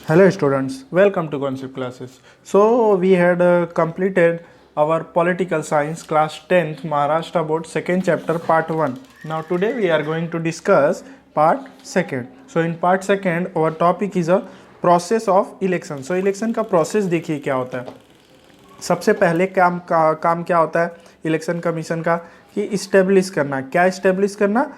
Hello students, welcome to Concept Classes. So we had completed our political science class 10th Maharashtra board second chapter part 1. Now today we are going to discuss part second. So in part second our topic is a process of election. So election का process देखिए क्या होता है. सबसे पहले काम क्या होता है इलेक्शन कमीशन का कि इस्टेब्लिश करना. क्या इस्टेब्लिश करना?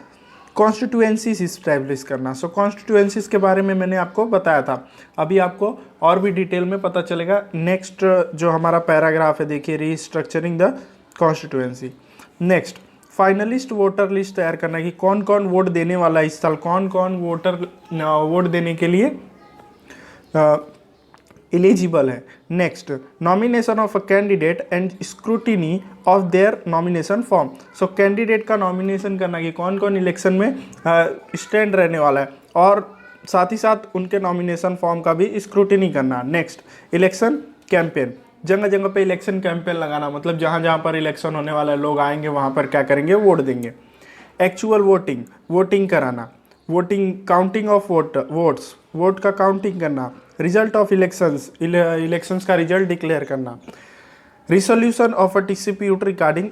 कॉन्स्टिट्यूएंसीज इस्टेब्लिश करना. सो कॉन्स्टिट्यूएंसीज के बारे में मैंने आपको बताया था. अभी आपको और भी डिटेल में पता चलेगा. नेक्स्ट जो हमारा पैराग्राफ है देखिए, restructuring the constituency. Next finalist voter list तैयार करना कि कौन कौन वोट देने वाला है इस साल, कौन कौन वोटर वोट देने के लिए एलिजिबल है. Next nomination of a candidate and scrutiny of their nomination form. So candidate का नॉमिनेशन करना कि कौन कौन इलेक्शन में स्टैंड रहने वाला है और साथ ही साथ उनके नॉमिनेशन फॉर्म का भी स्क्रूटिनी करना. नेक्स्ट इलेक्शन कैंपेन, जगह जगह पे इलेक्शन कैंपेन लगाना, मतलब जहाँ जहाँ पर इलेक्शन होने वाला है लोग आएंगे वहाँ पर क्या करेंगे, वोट देंगे. एक्चुअल वोटिंग कराना, voting counting of votes, vote का काउंटिंग करना. रिजल्ट ऑफ इलेक्शंस का रिजल्ट डिक्लेयर करना. Resolution of a dispute regarding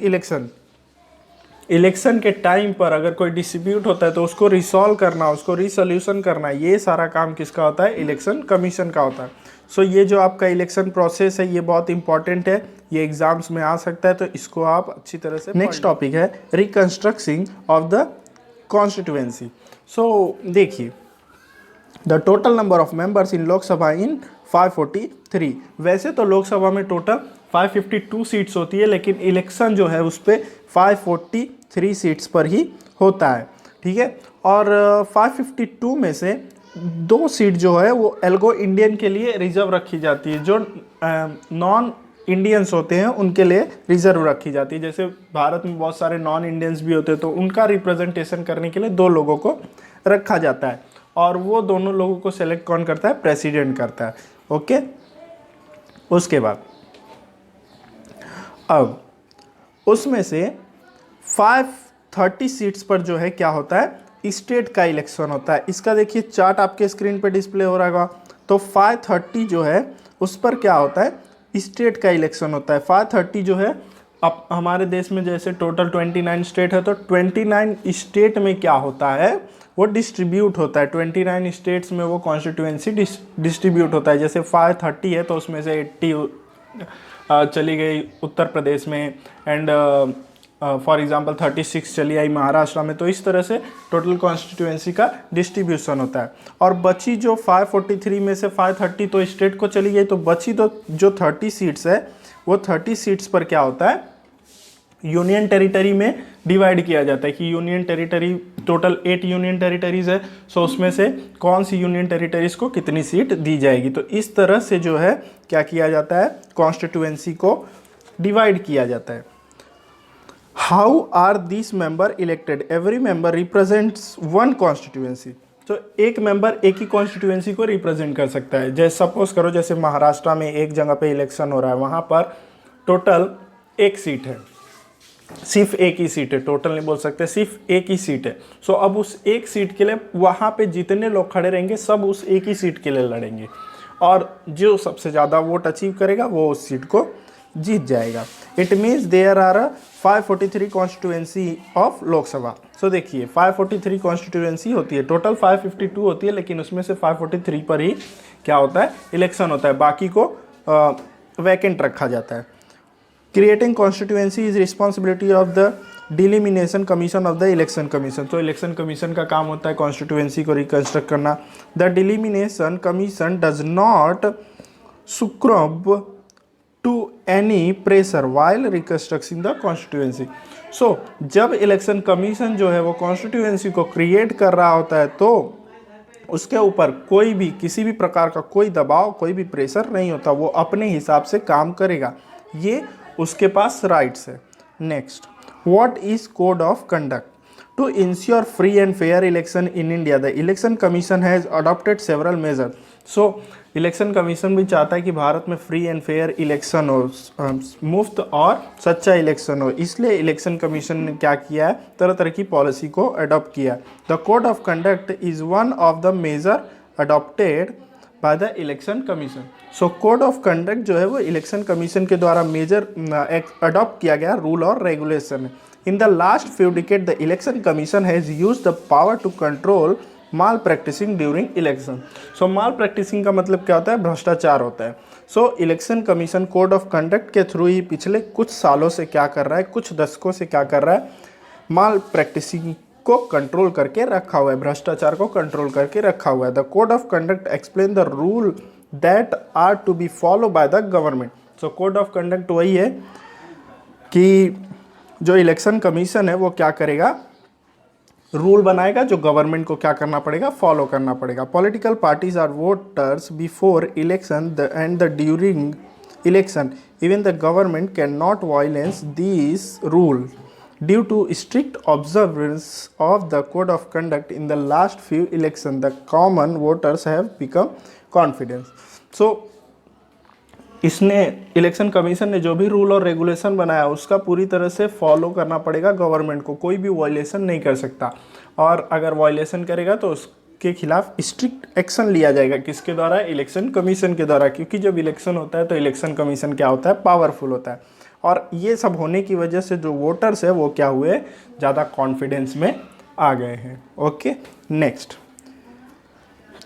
election के टाइम पर अगर कोई डिस्प्यूट होता है तो उसको रिसॉल्व करना, उसको रिसोल्यूशन करना. ये सारा काम किसका होता है? इलेक्शन कमीशन का होता है. सो ये जो आपका इलेक्शन प्रोसेस है ये बहुत इंपॉर्टेंट है, ये एग्जाम्स में आ सकता है, तो इसको आप अच्छी तरह से. नेक्स्ट टॉपिक है reconstructing of the constituency. So देखिए, the total number of members in Lok Sabha in 543. वैसे तो लोकसभा में टोटल 552 सीट्स होती है, लेकिन इलेक्शन जो है उस पर 543 सीट्स पर ही होता है. ठीक है. और 552 में से 2 सीट जो है वो एल्गो इंडियन के लिए रिजर्व रखी जाती है, जो नॉन इंडियंस होते हैं उनके लिए रिजर्व रखी जाती है. जैसे भारत में बहुत सारे नॉन इंडियंस भी होते हैं तो उनका रिप्रेजेंटेशन करने के लिए 2 लोगों को रखा जाता है, और वो दोनों लोगों को सेलेक्ट कौन करता है? प्रेसिडेंट करता है. ओके. उसके बाद अब उसमें से 530 सीट्स पर जो है क्या होता है? स्टेट का इलेक्शन होता है. इसका देखिए चार्ट आपके स्क्रीन पे डिस्प्ले हो रहा होगा. तो 530 जो है उस पर क्या होता है? स्टेट का इलेक्शन होता है. 530 जो है, अब हमारे देश में जैसे टोटल 29 स्टेट है तो 29 स्टेट में क्या होता है? वो डिस्ट्रीब्यूट होता है. 29 स्टेट्स में वो कॉन्स्टिट्यूएंसी डिस्ट्रीब्यूट होता है. जैसे 530 है तो उसमें से 80 चली गई उत्तर प्रदेश में, एंड फॉर एग्जांपल 36 चली आई महाराष्ट्र में. तो इस तरह से टोटल कॉन्स्टिट्यूएंसी का डिस्ट्रीब्यूशन होता है. और बची जो 543 में से 530 तो स्टेट को चली गई, तो बची तो जो 30 सीट्स है वो 30 सीट्स पर क्या होता है? यूनियन टेरिटरी में डिवाइड किया जाता है कि union territory total 8 union territories है, सो उसमें से कौन सी यूनियन टेरिटरीज को कितनी सीट दी जाएगी. तो इस तरह से जो है क्या किया जाता है? कॉन्स्टिट्यूएंसी को डिवाइड किया जाता है. How are this member elected? Every member represents one constituency. तो एक मेंबर एक ही कॉन्स्टिट्यूएंसी को रिप्रेजेंट कर सकता है. जैसे सपोज करो जैसे महाराष्ट्र में एक जगह पे इलेक्शन हो रहा है, वहाँ पर टोटल 1 सीट है, सिर्फ एक ही सीट है, टोटल नहीं बोल सकते, सिर्फ एक ही सीट है. सो अब उस एक सीट के लिए वहाँ पे जितने लोग खड़े रहेंगे सब उस एक ही सीट के लिए लड़ेंगे, और जो सबसे ज़्यादा वोट अचीव करेगा वो उस सीट को जीत जाएगा. It means there are 543 constituency of Lok Sabha. So देखिए 543 कॉन्स्टिट्यूएंसी होती है, टोटल 552 होती है, लेकिन उसमें से 543 पर ही क्या होता है? इलेक्शन होता है, बाकी को वैकेंट रखा जाता है. Creating constituency is responsibility of the delimitation commission of the election commission. तो इलेक्शन कमीशन का काम होता है कॉन्स्टिट्यूएंसी को रिकंस्ट्रक्ट करना. The delimitation commission does not succumb to any pressure while reconstructing the constituency. So जब इलेक्शन कमीशन जो है वो कॉन्स्टिट्यूएंसी को क्रिएट कर रहा होता है तो उसके ऊपर कोई भी किसी भी प्रकार का कोई दबाव, कोई भी प्रेशर नहीं होता, वो अपने हिसाब से काम करेगा, ये उसके पास राइट्स है. Next, what is code of conduct? To ensure free and fair election in India the election commission has adopted several major. So election commission भी चाहता है कि भारत में फ्री एंड फेयर इलेक्शन हो, मुफ्त और सच्चा इलेक्शन हो, इसलिए इलेक्शन कमीशन ने क्या किया है? तरह तरह की पॉलिसी को अडॉप्ट किया. The code of conduct is one of the major adopted by the election commission. So code of conduct जो है वो इलेक्शन कमीशन के द्वारा मेजर अडॉप्ट किया गया रूल और रेगुलेशन है। In the last few decade the election commission has use the power to control malpractising during election. So malpractising का मतलब क्या होता है? भ्रष्टाचार होता है। So election commission code of conduct के थ्रू ही पिछले कुछ सालों से क्या कर रहा है, कुछ दशकों से क्या कर रहा है, माल प्रैक्टिसिंग को कंट्रोल करके रखा हुआ है, भ्रष्टाचार को कंट्रोल करके रखा हुआ है। The code of conduct explain the rule that are to be follow by the government. So code of conduct वही है कि जो इलेक्शन कमीशन है वो क्या करेगा, रूल बनाएगा जो गवर्नमेंट को क्या करना पड़ेगा, फॉलो करना पड़ेगा। Political parties are voters before election and the during election. Even the government cannot violence this rule due to strict observance of the code of conduct in the last few elections the common voters have become confident। so इसने election commission ने जो भी rule और regulation बनाया उसका पूरी तरह से फॉलो करना पड़ेगा गवर्नमेंट को, कोई भी वायलेशन नहीं कर सकता, और अगर वायलेशन करेगा तो उसके खिलाफ स्ट्रिक्ट एक्शन लिया जाएगा। किसके द्वारा? इलेक्शन कमीशन के द्वारा, क्योंकि जब इलेक्शन होता है तो इलेक्शन कमीशन क्या होता है, पावरफुल होता है। और ये सब होने की वजह से जो वोटर्स है वो क्या हुए, ज़्यादा कॉन्फिडेंस में आ गए हैं। Okay, next,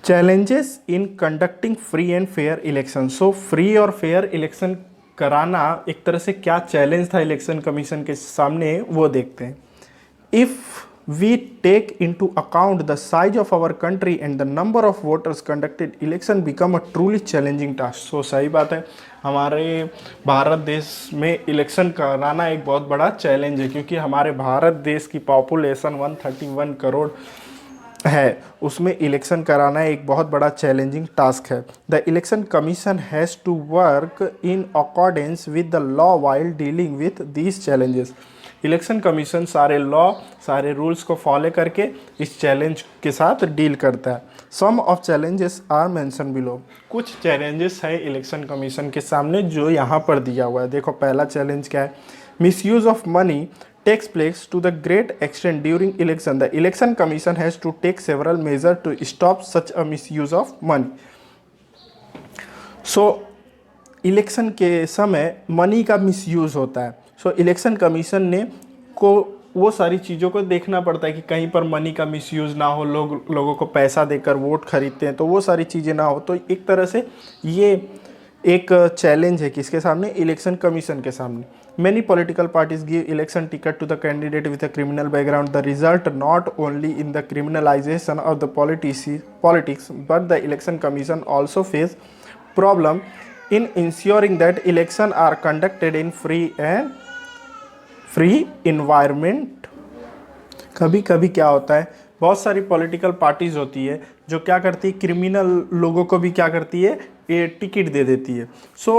challenges in conducting free and fair election. So free और फेयर इलेक्शन कराना एक तरह से क्या चैलेंज था इलेक्शन कमीशन के सामने, वो देखते हैं। If we take into account the size of our country and the number of voters conducted election become a truly challenging task। so सही बात है, हमारे भारत देश में इलेक्शन कराना एक बहुत बड़ा चैलेंज है, क्योंकि हमारे भारत देश की पॉपुलेशन 131 करोड़ है, उसमें इलेक्शन कराना एक बहुत बड़ा चैलेंजिंग टास्क है। The election commission has to work in accordance with the law while dealing with these challenges. इलेक्शन कमीशन सारे लॉ, सारे रूल्स को फॉलो करके इस चैलेंज के साथ डील करता है। Some of challenges are mention below. कुछ चैलेंजेस है इलेक्शन कमीशन के सामने जो यहाँ पर दिया हुआ है। देखो, पहला चैलेंज क्या है? Misuse of money takes place to the great extent during election. The election commission has to take several measures to stop such a misuse of money। so election के समय मनी का मिसयूज़ होता है। So election commission ने को वो सारी चीज़ों को देखना पड़ता है कि कहीं पर मनी का मिसयूज़ ना हो, लोगों को पैसा देकर वोट खरीदते हैं तो वो सारी चीज़ें ना हो। तो एक तरह से ये एक चैलेंज है किसके सामने? इलेक्शन कमीशन के सामने। Many political parties give election ticket to the candidate with a criminal background. The result not only in the criminalization of the politics but the election commission also face problem in ensuring that election are conducted in free environment। कभी कभी क्या होता है, बहुत सारी political parties होती है जो क्या करती है, क्रिमिनल लोगों को भी क्या करती है, ये टिकट दे देती है। सो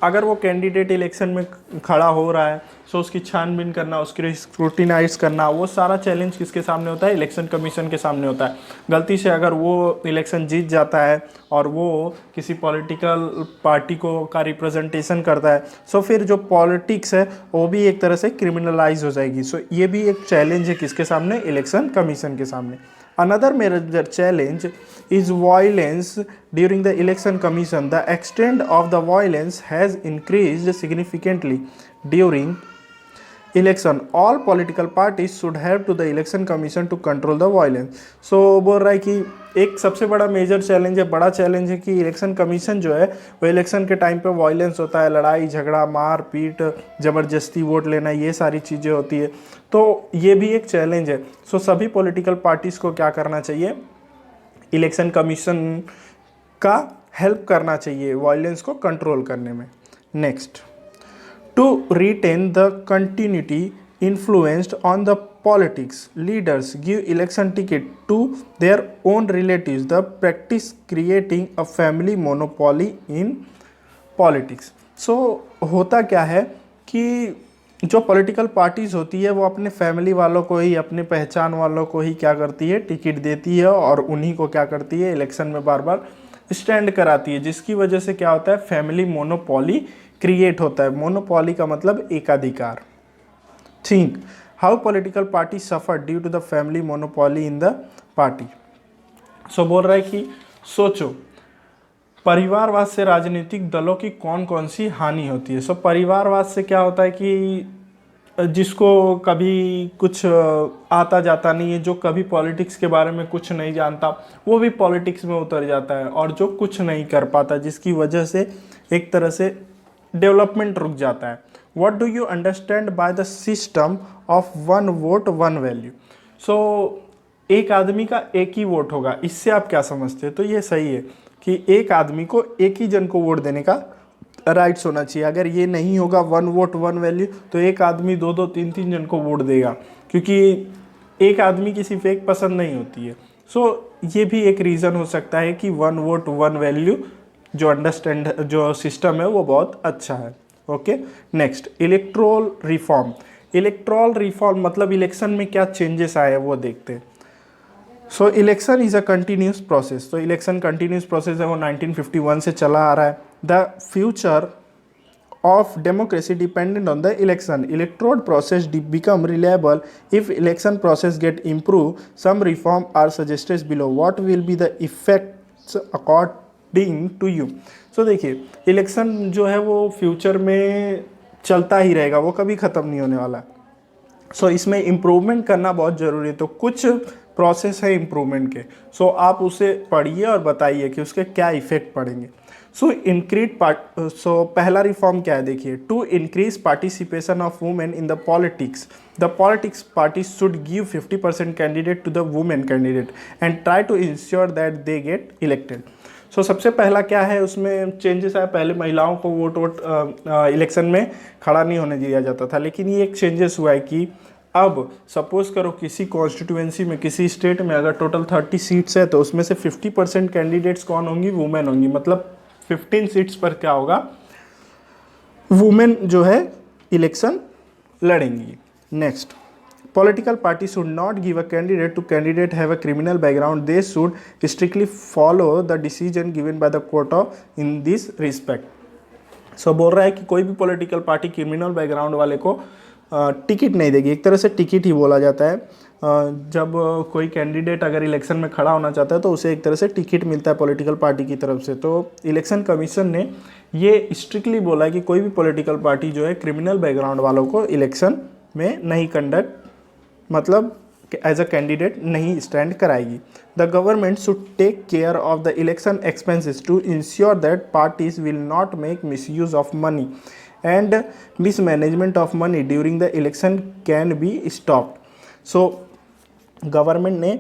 अगर वो कैंडिडेट इलेक्शन में खड़ा हो रहा है सो उसकी छानबीन करना, उसकी स्क्रूटिनाइज करना, वो सारा चैलेंज किसके सामने होता है? इलेक्शन कमीशन के सामने होता है। गलती से अगर वो इलेक्शन जीत जाता है और वो किसी पॉलिटिकल पार्टी को का रिप्रेजेंटेशन करता है सो फिर जो पॉलिटिक्स है वो भी एक तरह से क्रिमिनलाइज हो जाएगी। सो ये भी एक चैलेंज है किसके सामने? इलेक्शन कमीशन के सामने। Another major challenge is violence during the election commission। The extent of the violence has increased significantly during election। All political parties should have to the election commission to control the violence। so बोल रहा है कि एक सबसे बड़ा major challenge है, बड़ा challenge है कि इलेक्शन कमीशन जो है वो इलेक्शन के टाइम पे वायलेंस होता है, लड़ाई झगड़ा, मार पीट, ज़बरदस्ती वोट लेना, ये सारी चीज़ें होती है। तो ये भी एक चैलेंज है। सो सभी पॉलिटिकल पार्टीज़ को क्या करना चाहिए? इलेक्शन कमीशन का हेल्प करना चाहिए वायलेंस को कंट्रोल करने में। Next, to retain the continuity influenced on the politics, leaders give election ticket to their own relatives, the practice creating a family monopoly in politics। so होता क्या है कि जो पॉलिटिकल पार्टीज़ होती है वो अपने फैमिली वालों को ही, अपने पहचान वालों को ही क्या करती है, टिकट देती है और उन्हीं को क्या करती है, इलेक्शन में बार बार स्टैंड कराती है, जिसकी वजह से क्या होता है, फैमिली मोनोपोली क्रिएट होता है। मोनोपोली का मतलब एकाधिकार। Think how political party suffer due to the family monopoly in the party. So बोल रहा है कि सोचो परिवारवाद से राजनीतिक दलों की कौन कौन सी हानि होती है? सो परिवारवाद से क्या होता है कि जिसको कभी कुछ आता जाता नहीं है, जो कभी पॉलिटिक्स के बारे में कुछ नहीं जानता, वो भी पॉलिटिक्स में उतर जाता है, और जो कुछ नहीं कर पाता जिसकी वजह से एक तरह से डेवलपमेंट रुक जाता है। What do you understand by the system of one vote one value? So एक आदमी का एक ही वोट होगा, इससे आप क्या समझते हैं? तो ये सही है कि एक आदमी को एक ही जन को वोट देने का राइट्स होना चाहिए। अगर ये नहीं होगा वन वोट वन वैल्यू, तो एक आदमी दो दो तीन तीन जन को वोट देगा, क्योंकि एक आदमी की सिर्फ एक पसंद नहीं होती है। सो ये भी एक रीज़न हो सकता है कि वन वोट वन वैल्यू जो सिस्टम है वो बहुत अच्छा है। Okay, next electoral reform. Electoral reform मतलब इलेक्शन में क्या चेंजेस आए हैं वो देखते हैं। So election is a continuous process. तो इलेक्शन कंटिन्यूस प्रोसेस है, वो 1951 से चला आ रहा है। The future of democracy dependent on the election. Electoral process become reliable if election process get improved. Some reform are suggested below. What will be the effects according to you? So देखिए, election जो है वो future में चलता ही रहेगा, वो कभी ख़त्म नहीं होने वाला। सो इसमें इम्प्रूवमेंट करना बहुत ज़रूरी है। तो कुछ प्रोसेस है इम्प्रूवमेंट के, सो आप उसे पढ़िए और बताइए कि उसके क्या इफेक्ट पड़ेंगे। सो पहला रिफॉर्म क्या है देखिए, to increase participation of women in the politics. The politics party should give 50% candidate to the women candidate and try to ensure that they get elected. So सबसे पहला क्या है उसमें चेंजेस आया, पहले महिलाओं को वोट इलेक्शन में खड़ा नहीं होने दिया जाता था, लेकिन ये एक चेंजेस हुआ है कि अब सपोज करो किसी कॉन्स्टिट्यूएंसी में, किसी स्टेट में अगर टोटल 30 सीट्स है तो उसमें से 50% कैंडिडेट्स कौन होंगी? वुमेन होंगी। मतलब 15 सीट्स पर क्या होगा? वुमेन जो है इलेक्शन लड़ेंगी। Next, political party should not give a candidate to candidate have a criminal background. They should strictly follow the decision given by the court of in this respect. So बोल रहा है कि कोई भी political party criminal background वाले को ticket नहीं देगी। एक तरह से टिकट ही बोला जाता है। जब कोई कैंडिडेट अगर इलेक्शन में खड़ा होना चाहता है तो उसे एक तरह से टिकट मिलता है पॉलिटिकल पार्टी की तरफ से। तो इलेक्शन कमीशन ने ये स्ट्रिक्टली बोला है कि कोई भी पॉलिटिकल पार्टी जो है क्रिमिनल बैकग्राउंड वालों को इलेक्शन में नहीं मतलब एज अ कैंडिडेट नहीं स्टैंड कराएगी। The government should take care of the election expenses to ensure that parties will not make misuse of money and mismanagement of money during the election can be stopped. So government ने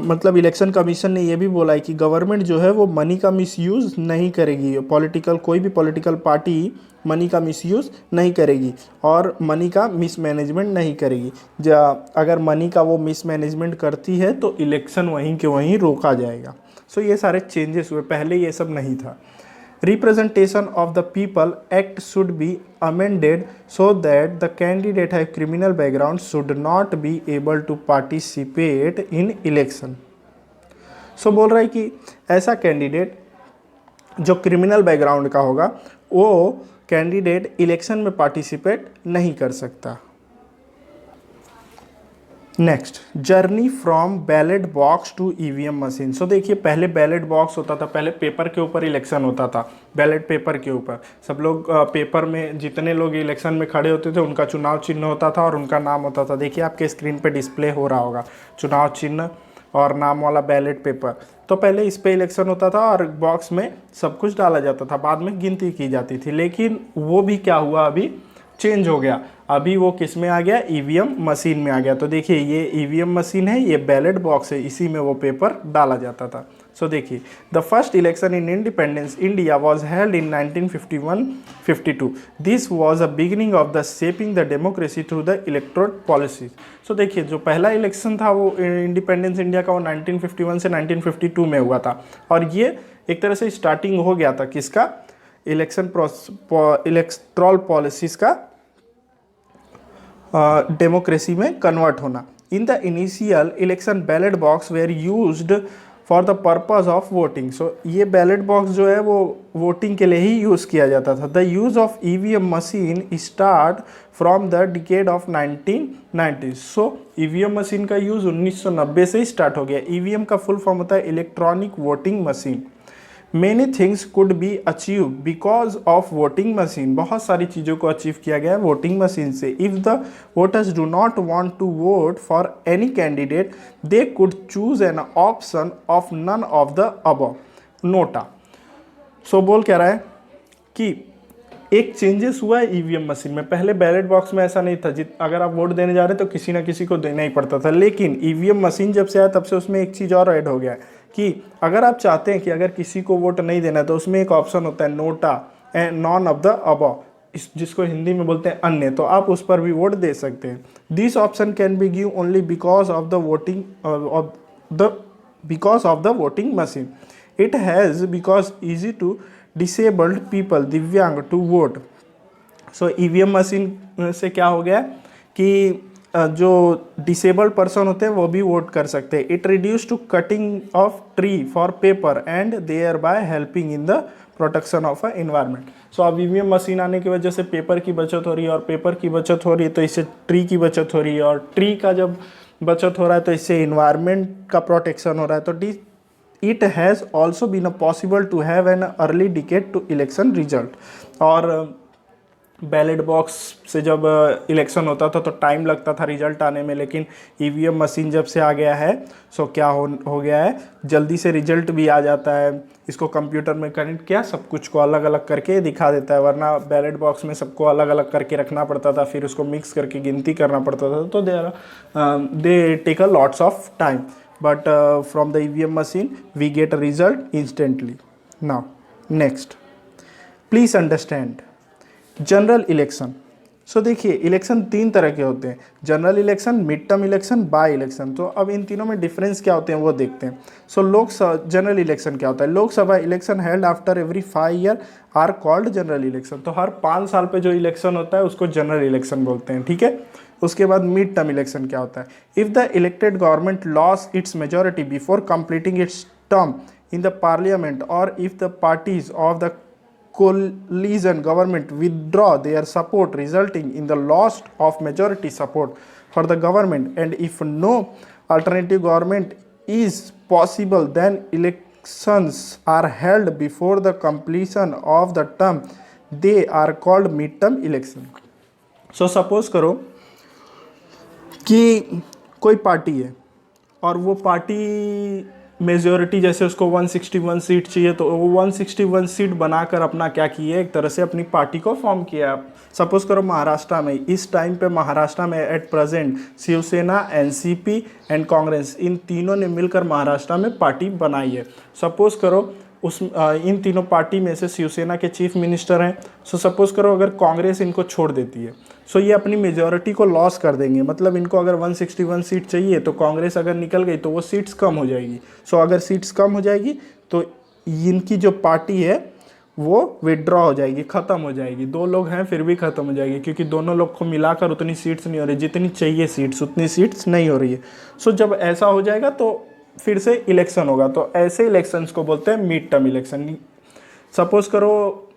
मतलब election commission ने ये भी बोला है कि government जो है वो मनी का मिसयूज़ नहीं करेगी। कोई भी पॉलिटिकल पार्टी मनी का मिसयूज़ नहीं करेगी और मनी का मिसमैनेजमेंट नहीं करेगी। अगर मनी का वो मिसमैनेजमेंट करती है तो इलेक्शन वहीं के वहीं रोका जाएगा। सो ये सारे चेंजेस हुए, पहले ये सब नहीं था। Representation of the People Act should be amended so that the candidate have criminal background should not be able to participate in election. So बोल रहा है कि ऐसा कैंडिडेट जो क्रिमिनल बैकग्राउंड का होगा वो कैंडिडेट इलेक्शन में पार्टिसिपेट नहीं कर सकता। Next, journey from ballot box to EVM machine. So देखिए, पहले बैलेट बॉक्स होता था, पहले पेपर के ऊपर इलेक्शन होता था, बैलेट पेपर के ऊपर सब लोग पेपर में जितने लोग इलेक्शन में खड़े होते थे उनका चुनाव चिन्ह होता था और उनका नाम होता था। देखिए आपके स्क्रीन पे डिस्प्ले हो रहा होगा चुनाव चिन्ह और नाम वाला बैलेट पेपर। तो पहले इस पे इलेक्शन होता था और बॉक्स में सब कुछ डाला जाता था, बाद में गिनती की जाती थी। लेकिन वो भी क्या हुआ, अभी चेंज हो गया, अभी वो किस में आ गया? ईवीएम मशीन में आ गया। तो देखिए ये ईवीएम मशीन है, ये बैलेट बॉक्स है, इसी में वो पेपर डाला जाता था। सो देखिए, the first election in independence India was held in 1951-52। This was a beginning of the shaping the democracy through the electoral policy. So देखिए, जो पहला इलेक्शन था वो इंडिपेंडेंस इंडिया का, वो 1951 से 1952 में हुआ था और ये एक तरह से स्टार्टिंग हो गया था किसका? इलेक्ट्रल पॉलिसीज का डेमोक्रेसी में कन्वर्ट होना। In the initial election ballot box were used for the purpose of voting. So ये बैलेट बॉक्स जो है वो वोटिंग के लिए ही यूज़ किया जाता था। The use of EVM machine start from the decade of 1990। So EVM machine का यूज़ 1990 से ही स्टार्ट हो गया। ईवीएम का फुल फॉर्म होता है electronic voting machine. Many things could be achieve because of voting machine, बहुत सारी चीज़ों को अचीव किया गया है वोटिंग मशीन से। If the voters do not want to vote for any candidate they could choose an option of none of the above NOTA. So बोल क्या रहा है कि एक चेंजेस हुआ है ईवीएम मशीन में। पहले बैलेट बॉक्स में ऐसा नहीं था, अगर आप वोट देने जा रहे तो किसी ना किसी को देना ही पड़ता था, लेकिन ईवीएम मशीन जब से आया तब से उसमें एक चीज़ और ऐड हो गया है कि अगर आप चाहते हैं कि अगर किसी को वोट नहीं देना तो उसमें एक ऑप्शन होता है NOTA and none of the above, जिसको हिंदी में बोलते हैं अन्य, तो आप उस पर भी वोट दे सकते हैं। This option can be give only because of the voting machine. It has because easy to disabled people दिव्यांग to vote. So EVM machine से क्या हो गया कि जो डिसेबल्ड पर्सन होते हैं वो भी वोट कर सकते हैं। It reduce to cutting of tree for paper and thereby helping in the protection of a environment. So अब ईवीएम मशीन आने की वजह से पेपर की बचत हो रही है, और पेपर की बचत हो रही है तो इससे ट्री की बचत हो रही है, और ट्री का जब बचत हो रहा है तो इससे इन्वायरमेंट का प्रोटेक्शन हो रहा है। तो it has also been possible to have an early decade to election result। और बैलेट बॉक्स से जब इलेक्शन होता था तो टाइम लगता था रिजल्ट आने में, लेकिन ईवीएम मशीन जब से आ गया है सो क्या हो गया है, जल्दी से रिजल्ट भी आ जाता है। इसको कंप्यूटर में कनेक्ट किया, सब कुछ को अलग अलग करके दिखा देता है, वरना बैलेट बॉक्स में सबको अलग अलग करके रखना पड़ता था, फिर उसको मिक्स करके गिनती करना पड़ता था, तो they take a lots of time. But from the EVM machine we get a result instantly। Now next, please understand general election. So देखिए इलेक्शन तीन तरह के होते हैं, general election, mid term election, by election. तो अब इन तीनों में डिफरेंस क्या होते हैं वो देखते हैं। सो जनरल इलेक्शन क्या होता है, Lok Sabha election held after every 5 year are called general election. तो हर 5 साल पे जो इलेक्शन होता है उसको जनरल इलेक्शन बोलते हैं, ठीक है। उसके बाद मिड टर्म इलेक्शन क्या होता है, if the elected government loss its majority before completing its term in the parliament, और if the parties of the coalition government withdraw their support resulting in the loss of majority support for the government, and if no alternative government is possible then elections are held before the completion of the term, they are called mid-term election। so suppose करो कि कोई party है और वो party majority जैसे उसको 161 seat चाहिए, तो वो 161 सीट बनाकर अपना क्या किए, एक तरह से अपनी पार्टी को फॉर्म किया। सपोज करो महाराष्ट्र में, इस टाइम पे महाराष्ट्र में at present Shiv Sena, NCP and Congress, इन तीनों ने मिलकर महाराष्ट्र में पार्टी बनाई है। सपोज करो इन तीनों पार्टी में से शिवसेना के चीफ मिनिस्टर हैं। सो सपोज करो अगर कांग्रेस इनको छोड़ देती है, सो ये अपनी मेजॉरिटी को लॉस कर देंगे। मतलब इनको अगर 161 सीट चाहिए तो कांग्रेस अगर निकल गई तो वो सीट्स कम हो जाएगी। सो अगर सीट्स कम हो जाएगी तो इनकी जो पार्टी है वो विड्रॉ हो जाएगी, ख़त्म हो जाएगी। 2 लोग हैं फिर भी ख़त्म हो जाएगी, क्योंकि दोनों लोग को मिलाकर उतनी सीट्स नहीं हो रही, जितनी चाहिए सीट्स उतनी सीट्स नहीं हो रही है। सो जब ऐसा हो जाएगा तो फिर से इलेक्शन होगा, तो ऐसे इलेक्शंस को बोलते हैं मिड टर्म इलेक्शन। सपोज करो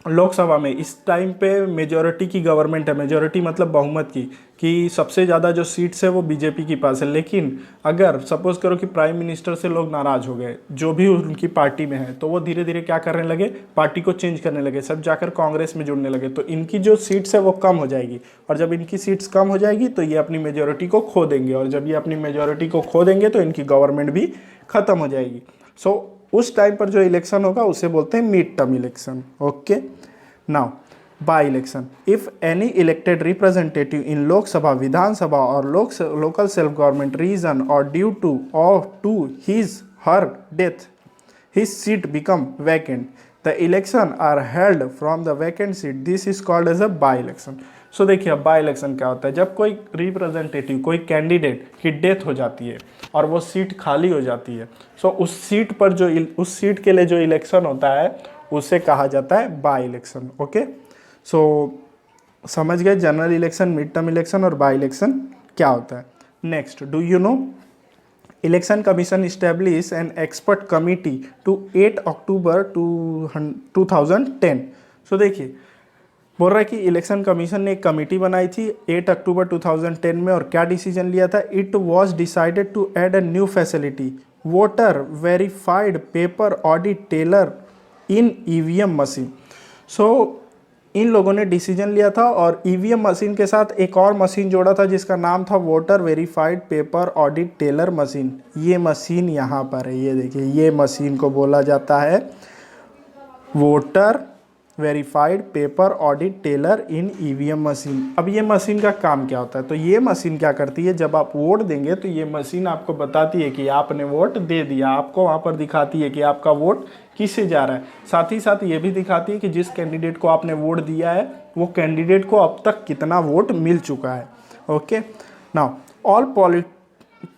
लोकसभा में इस टाइम पे मेजॉरिटी की गवर्नमेंट है, मेजॉरिटी मतलब बहुमत की, कि सबसे ज़्यादा जो सीट्स है वो बीजेपी के पास है, लेकिन अगर सपोज करो कि प्राइम मिनिस्टर से लोग नाराज़ हो गए जो भी उनकी पार्टी में है, तो वो धीरे धीरे क्या करने लगे, पार्टी को चेंज करने लगे, सब जाकर कांग्रेस में जुड़ने लगे, तो इनकी जो सीट्स है वो कम हो जाएगी, और जब इनकी सीट्स कम हो जाएगी तो ये अपनी मेजॉरिटी को खो देंगे, और जब ये अपनी मेजॉरिटी को खो देंगे तो इनकी गवर्नमेंट भी ख़त्म हो जाएगी। सो उस टाइम पर जो इलेक्शन होगा उसे बोलते हैं mid term election. Okay, now by election, if any elected representative in Lok Sabha, Vidhan Sabha और लोकल सेल्फ गवर्नमेंट रीजन और due to his her death his seat become vacant, the election are held from the vacant seat, this is called as a by election. So देखिए अब by election क्या होता है, जब कोई representative, कोई candidate की डेथ हो जाती है और वो सीट खाली हो जाती है, सो उस सीट पर जो उस सीट के लिए जो इलेक्शन होता है उसे कहा जाता है बाई इलेक्शन। ओके, सो समझ गए general election, mid term election और बाई इलेक्शन क्या होता है। Next, do you know election commission establish an expert committee to 8 October 2010। सो देखिए बोल रहा है कि इलेक्शन कमीशन ने एक कमेटी बनाई थी 8 अक्टूबर 2010 में, और क्या डिसीजन लिया था, it was decided to add a new facility voter verified paper audit trail in EVM machine. So इन लोगों ने डिसीजन लिया था और ईवीएम मशीन के साथ एक और मशीन जोड़ा था जिसका नाम था voter verified paper audit teller machine. ये मशीन यहाँ पर है, ये देखिए, ये मशीन को बोला जाता है voter verified paper audit trail in EVM machine. अब ये मशीन का काम क्या होता है? तो ये मशीन क्या करती है, जब आप वोट देंगे तो ये मशीन आपको बताती है कि आपने वोट दे दिया, आपको वहाँ पर दिखाती है कि आपका वोट किसे जा रहा है। साथ ही साथ ये भी दिखाती है कि जिस कैंडिडेट को आपने वोट दिया है वो कैंडिडेट को अब तक कितना वोट मिल चुका है। Okay, now all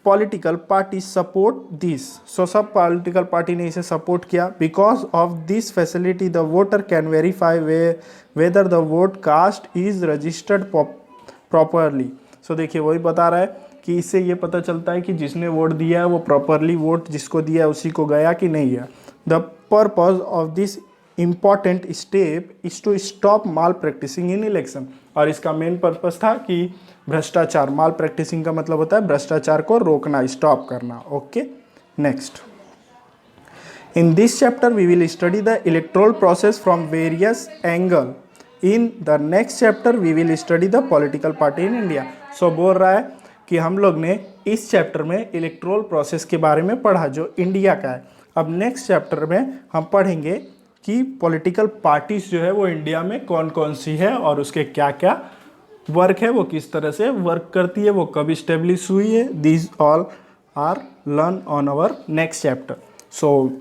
political party support this. So सब पॉलिटिकल पार्टी ने इसे सपोर्ट किया। Because of this facility the voter can verify whether the vote cast is registered properly. So देखिए, वही बता रहा है कि इससे ये पता चलता है कि जिसने वोट दिया है वो प्रॉपरली वोट जिसको दिया है उसी को गया कि नहीं गया। The purpose of this important step is to stop malpractising in election. और इसका मेन पर्पस था कि भ्रष्टाचार, माल प्रैक्टिसिंग का मतलब होता है भ्रष्टाचार को रोकना, स्टॉप करना। Okay, next in this chapter we will study the electoral process from various angle. In the next chapter we will study the political party in India. So बोल रहा है कि हम लोग ने इस चैप्टर में इलेक्टोरल प्रोसेस के बारे में पढ़ा जो इंडिया का है। अब नेक्स्ट चैप्टर में हम पढ़ेंगे कि पॉलिटिकल पार्टीज जो है वो इंडिया में कौन कौन सी है और उसके क्या क्या वर्क है, वो किस तरह से वर्क करती है, वो कब इस्टेब्लिश हुई है। These all are learn on our next chapter. So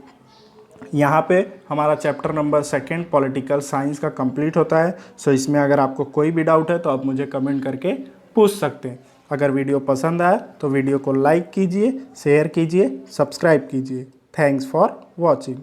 यहाँ पे हमारा चैप्टर नंबर 2 पॉलिटिकल साइंस का कंप्लीट होता है। सो इसमें अगर आपको कोई भी डाउट है तो आप मुझे कमेंट करके पूछ सकते हैं। अगर वीडियो पसंद आया तो वीडियो को लाइक कीजिए, शेयर कीजिए, सब्सक्राइब कीजिए। Thanks for watching.